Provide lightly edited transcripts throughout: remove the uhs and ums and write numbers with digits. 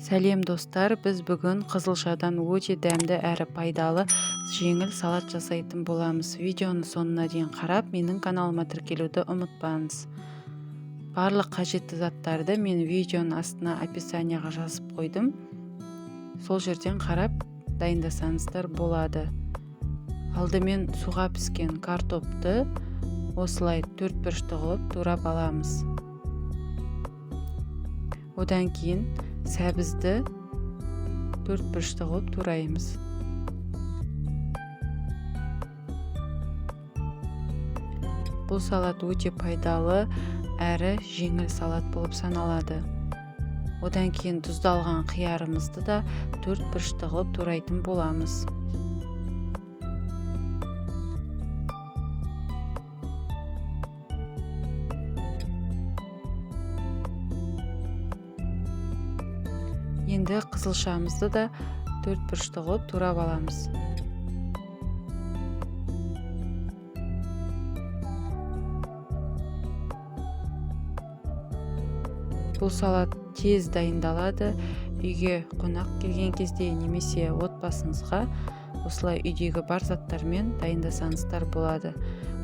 Сәлем достар, біз бүгін қызылшадан өте дәмді әрі пайдалы жеңіл салат жасайтын боламыз. Видеоны соңына дейін қарап, менің каналыма тіркелуді ұмытпаңыз. Барлық қажетті заттарды мен видеоның астына описанияға жазып қойдым. Сол жерден қарап дайындасаңыздар болады. Алдымен суға піскен картопты осылай төрт бұрышты қылып турап аламыз. Одан кейін сәбізді төрт бұрышты қылып тураймыз. Бұл салат өте пайдалы әрі жеңіл салат болып саналады. Одан кейін тұздалған қиярымызды да төрт бұрышты қылып турайтын боламыз. Енді қызылшамызды да төрт бұрышты қылып турап аламыз. Бұл салат тез дайындалады. Үйге қонақ келген кезде немесе отбасыңызға осылай үйдегі бар заттармен дайындасаңыздар болады.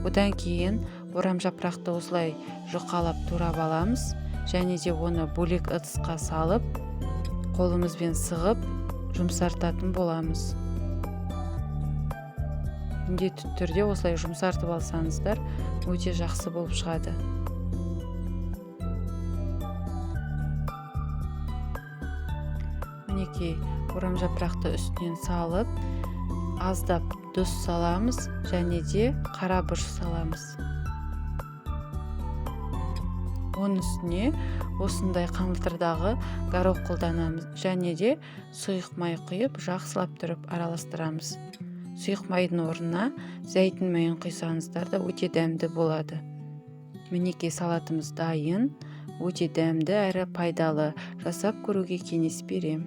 Одан кейін орам жапырақты осылай жұқалап турап аламыз. Және де оны бөлек ыдысқа салып, қолымызбен сығып, жұмсартатын боламыз. Міндетті түрде осылай жұмсартып алсаңыздар, өте жақсы болып шығады. Мінекей, орам жапырақты үстінен салып, аздап тұз саламыз, және де қара бұрыш саламыз. Оның үстіне осындай қаңылтырдағы горох қолданамыз, және де сұйық май құйып, жақсылап тұрып араластырамыз. Сұйық майдың орнына зәйтүн майын құйсаңыздар да өте дәмді болады. Мінекей, салатымыз дайын, өте дәмді әрі пайдалы. Жасап көруге кеңес берем.